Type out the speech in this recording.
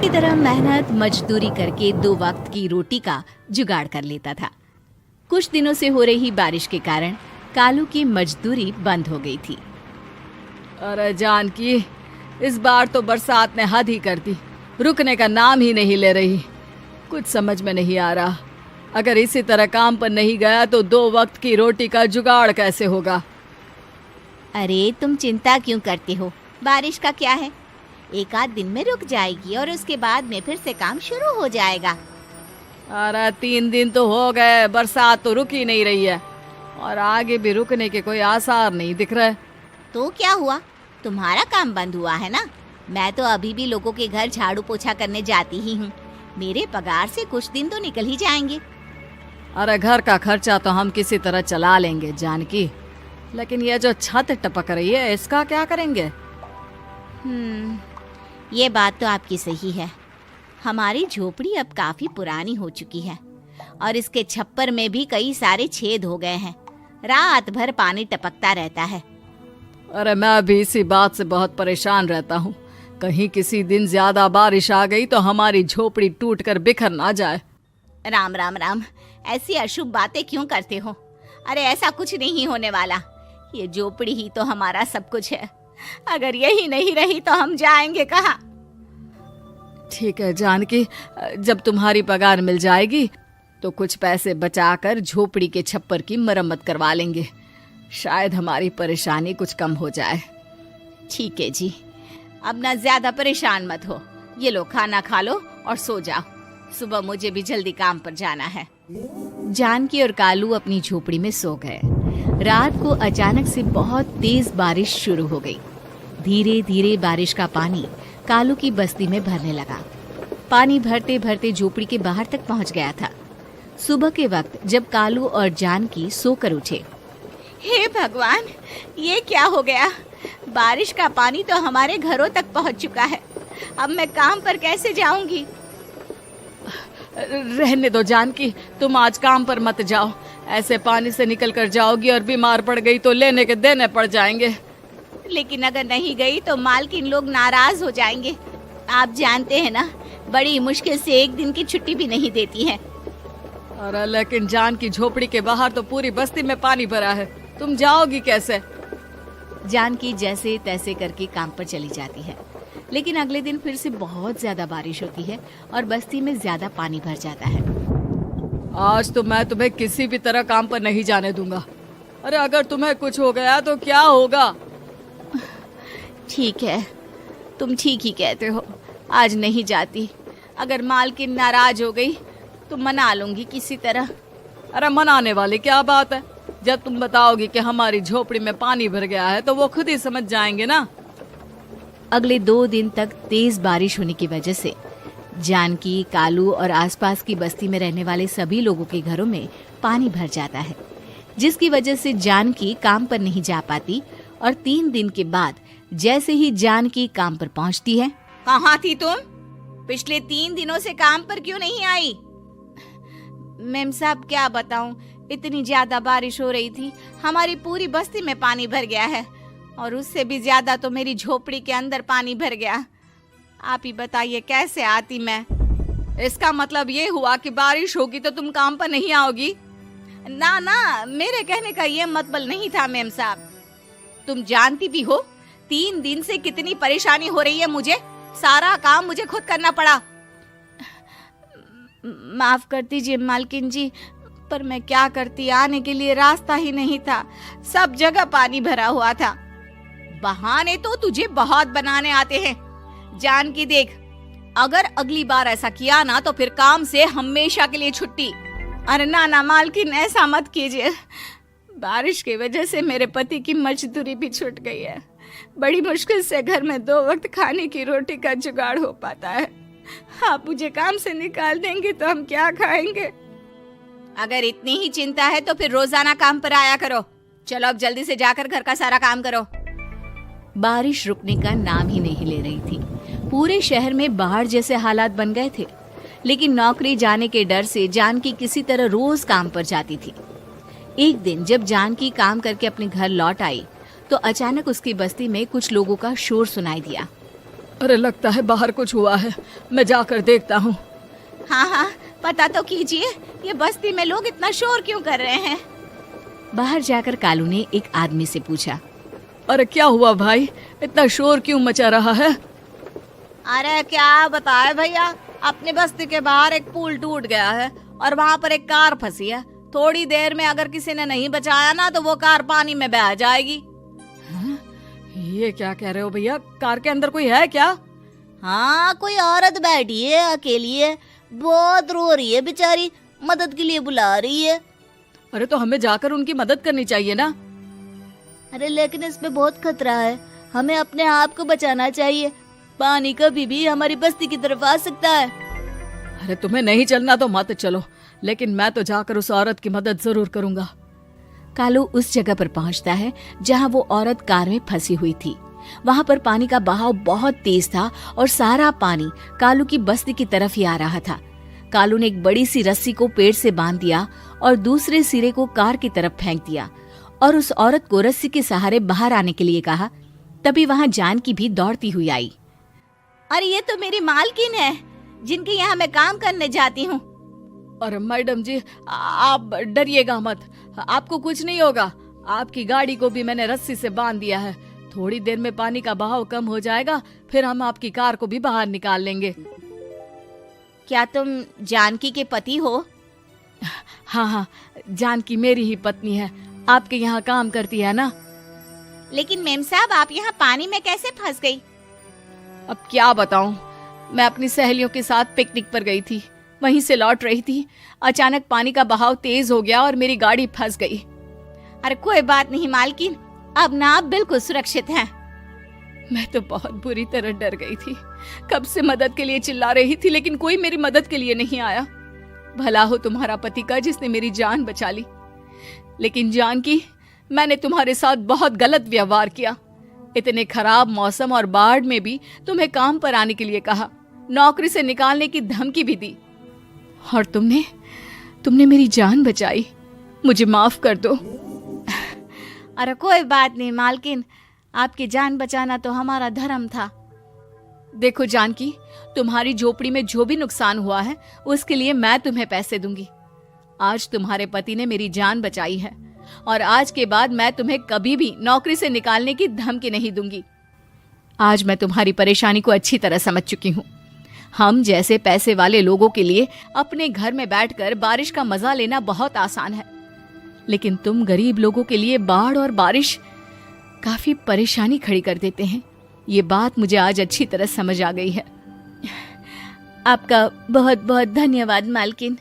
की तरह मेहनत मजदूरी करके 2 वक्त की रोटी का जुगाड़ कर लेता था। कुछ दिनों से हो रही बारिश के कारण कालू की मजदूरी बंद हो गई थी। अरे जानकी, इस बार तो बरसात ने हद ही कर दी, रुकने का नाम ही नहीं ले रही। कुछ समझ में नहीं आ रहा, अगर इसी तरह काम पर नहीं गया तो 2 वक्त की रोटी का जुगाड़ कैसे होगा। अरे तुम चिंता क्यों करते हो, बारिश का क्या है, 1 आध दिन में रुक जाएगी और उसके बाद में फिर से काम शुरू हो जाएगा। अरे 3 दिन तो हो गए, बरसात तो रुक ही नहीं रही है और आगे भी रुकने के कोई आसार नहीं दिख रहे। तो क्या हुआ, तुम्हारा काम बंद हुआ है ना? मैं तो अभी भी लोगों के घर झाड़ू पोछा करने जाती ही हूँ। मेरे पगार से कुछ दिन तो निकल ही जाएंगे। अरे घर का खर्चा तो हम किसी तरह चला लेंगे जानकी, लेकिन ये जो छत टपक रही है इसका क्या करेंगे? ये बात तो आपकी सही है। हमारी झोपड़ी अब काफी पुरानी हो चुकी है और इसके छप्पर में भी कई सारे छेद हो गए हैं। रात भर पानी टपकता रहता है। अरे मैं भी इसी बात से बहुत परेशान रहता हूँ, कहीं किसी दिन ज्यादा बारिश आ गई तो हमारी झोपड़ी टूटकर बिखर ना जाए। राम राम राम, ऐसी अशुभ बातें क्यों करते हो? अरे ऐसा कुछ नहीं होने वाला, ये झोपड़ी ही तो हमारा सब कुछ है। अगर यही नहीं रही तो हम जाएंगे कहाँ? ठीक है जानकी, जब तुम्हारी पगार मिल जाएगी तो कुछ पैसे बचाकर झोपड़ी के छप्पर की मरम्मत करवा लेंगे, शायद हमारी परेशानी कुछ कम हो जाए। ठीक है जी, अब ना ज्यादा परेशान मत हो। ये लो खाना खा लो और सो जाओ, सुबह मुझे भी जल्दी काम पर जाना है। जानकी और कालू अपनी झोपड़ी में सो गए। रात को अचानक से बहुत तेज बारिश शुरू हो गई। धीरे धीरे बारिश का पानी कालू की बस्ती में भरने लगा। पानी भरते भरते झोपड़ी के बाहर तक पहुंच गया था। सुबह के वक्त जब कालू और जानकी सोकर उठे, हे भगवान, ये क्या हो गया? बारिश का पानी तो हमारे घरों तक पहुंच चुका है। अब मैं काम पर कैसे जाऊंगी? रहने दो जानकी, तुम आज काम पर मत जाओ। ऐसे पानी से निकल कर जाओगी और बीमार पड़ गई तो लेने के देने पड़ जाएंगे। लेकिन अगर नहीं गई तो मालकिन लोग नाराज हो जाएंगे। आप जानते हैं ना, बड़ी मुश्किल से 1 दिन की छुट्टी भी नहीं देती है। अरे लेकिन जानकी, झोपड़ी के बाहर तो पूरी बस्ती में पानी भरा है, तुम जाओगी कैसे? जानकी जैसे तैसे करके काम पर चली जाती है, लेकिन अगले दिन फिर से बहुत ज्यादा बारिश होती है और बस्ती में ज्यादा पानी भर जाता है। आज तो मैं तुम्हें किसी भी तरह काम पर नहीं जाने दूंगा। अरे अगर तुम्हें कुछ हो गया तो क्या होगा? ठीक है, तुम ठीक ही कहते हो, आज नहीं जाती। अगर मालकिन नाराज हो गई तो मना लूंगी किसी तरह। अरे मनाने वाली क्या बात है, जब तुम बताओगी कि हमारी झोपड़ी में पानी भर गया है तो वो खुद ही समझ जाएंगे ना। अगले 2 दिन तक तेज बारिश होने की वजह से जानकी, कालू और आसपास की बस्ती में रहने वाले सभी लोगों के घरों में पानी भर जाता है, जिसकी वजह से जानकी काम पर नहीं जा पाती। और 3 दिन के बाद जैसे ही जानकी काम पर पहुंचती है, कहाँ थी तुम? पिछले 3 दिनों से काम पर क्यों नहीं आई? मेम साहब क्या बताऊं, इतनी ज्यादा बारिश हो रही थी, हमारी पूरी बस्ती में पानी भर गया है और उससे भी ज्यादा तो मेरी झोपड़ी के अंदर पानी भर गया। आप ही बताइए कैसे आती मैं? इसका मतलब ये हुआ कि बारिश होगी तो तुम काम पर नहीं आओगी? ना ना, मेरे कहने का ये मतलब नहीं था मेम साहब। तुम जानती भी हो 3 दिन से कितनी परेशानी हो रही है मुझे, सारा काम मुझे खुद करना पड़ा। माफ कर दीजिए मालकिन जी, पर मैं क्या करती, आने के लिए रास्ता ही नहीं था, सब जगह पानी भरा हुआ था। बहाने तो तुझे बहुत बनाने आते हैं। जानकी देख, अगर अगली बार ऐसा किया ना तो फिर काम से हमेशा के लिए छुट्टी। अरे ना ना मालकिन, ऐसा मत कीजिए, बारिश की वजह से मेरे पति की मजदूरी भी छूट गई है। बड़ी मुश्किल से घर में 2 वक्त खाने की रोटी का जुगाड़ हो पाता है। आप मुझे काम से निकाल देंगे तो हम क्या खाएंगे? अगर इतनी ही चिंता है तो फिर रोजाना काम पर आया करो। चलो अब जल्दी से जाकर घर का सारा काम करो। बारिश रुकने का नाम ही नहीं ले रही थी। पूरे शहर में बाढ़ जैसे हालात बन गए थे, लेकिन नौकरी जाने के डर से जानकी किसी तरह रोज काम पर जाती थी। एक दिन जब जानकी काम करके अपने घर लौट आई तो अचानक उसकी बस्ती में कुछ लोगों का शोर सुनाई दिया। अरे लगता है बाहर कुछ हुआ है, मैं जाकर देखता हूँ। हाँ हाँ, पता तो कीजिए, ये बस्ती में लोग इतना शोर क्यों कर रहे हैं। बाहर जाकर कालू ने एक आदमी से पूछा, अरे क्या हुआ भाई, इतना शोर क्यों मचा रहा है? अरे क्या बताए भैया, अपने बस्ती के बाहर एक पुल टूट गया है और वहाँ पर एक कार फंसी है। थोड़ी देर में अगर किसी ने नहीं बचाया ना तो वो कार पानी में बह जाएगी। हाँ? ये क्या कह रहे हो भैया, कार के अंदर कोई है क्या? हाँ, कोई औरत बैठी है, अकेली है, बहुत रो रही है बेचारी, मदद के लिए बुला रही है। अरे तो हमें जाकर उनकी मदद करनी चाहिए ना। अरे लेकिन इसमें बहुत खतरा है, हमें अपने आप को बचाना चाहिए। पानी कभी भी हमारी बस्ती की तरफ आ सकता है। अरे तुम्हें नहीं चलना तो मत चलो, लेकिन मैं तो जाकर उस औरत की मदद जरूर करूंगा। कालू उस जगह पर पहुंचता है जहां वो औरत कार में फंसी हुई थी। वहां पर पानी का बहाव बहुत तेज था और सारा पानी कालू की बस्ती की तरफ ही आ रहा था। कालू ने एक बड़ी सी रस्सी को पेड़ से बांध दिया और दूसरे सिरे को कार की तरफ फेंक दिया और उस औरत को रस्सी के सहारे बाहर आने के लिए कहा। तभी वहां जानकी भी दौड़ती हुई आई। अरे ये तो मेरी मालकिन है, जिनके यहाँ मैं काम करने जाती हूँ। अरे मैडम जी, आप डरिएगा मत, आपको कुछ नहीं होगा। आपकी गाड़ी को भी मैंने रस्सी से बांध दिया है। थोड़ी देर में पानी का बहाव कम हो जाएगा, फिर हम आपकी कार को भी बाहर निकाल लेंगे। क्या तुम जानकी के पति हो? हाँ हाँ, जानकी मेरी ही पत्नी है, आपके यहाँ काम करती है ना। लेकिन मेम साहब, आप यहाँ पानी में कैसे फंस गई? अब क्या बताऊं, मैं अपनी सहेलियों के साथ पिकनिक पर गई थी, वहीं से लौट रही थी। अचानक पानी का बहाव तेज हो गया और मेरी गाड़ी फंस गई। अरे कोई बात नहीं मालकिन, अब ना आप बिल्कुल सुरक्षित हैं। मैं तो बहुत बुरी तरह डर गई थी, कब से मदद के लिए चिल्ला रही थी, लेकिन कोई मेरी मदद के लिए नहीं आया। भला हो तुम्हारा पति का जिसने मेरी जान बचा ली। लेकिन जानकी, मैंने तुम्हारे साथ बहुत गलत व्यवहार किया। इतने खराब मौसम और बाढ़ में भी तुम्हें काम पर आने के लिए कहा, नौकरी से निकालने की धमकी भी दी, और तुमने मेरी जान बचाई। मुझे माफ कर दो। अरे कोई बात नहीं मालकिन, आपकी जान बचाना तो हमारा धर्म था। देखो जानकी, तुम्हारी झोपड़ी में जो भी नुकसान हुआ है उसके लिए मैं तुम्हें पैसे दूंगी। आज तुम्हारे पति ने मेरी जान बचाई है और आज के बाद मैं तुम्हें कभी भी नौकरी से निकालने की धमकी नहीं दूंगी। आज मैं तुम्हारी परेशानी को अच्छी तरह समझ चुकी हूँ। हम जैसे पैसे वाले लोगों के लिए अपने घर में बैठकर बारिश का मजा लेना बहुत आसान है, लेकिन तुम गरीब लोगों के लिए बाढ़ और बारिश काफी परेशानी खड़ी कर देते हैं। ये बात मुझे आज अच्छी तरह समझ आ गई है। आपका बहुत बहुत धन्यवाद मालकिन।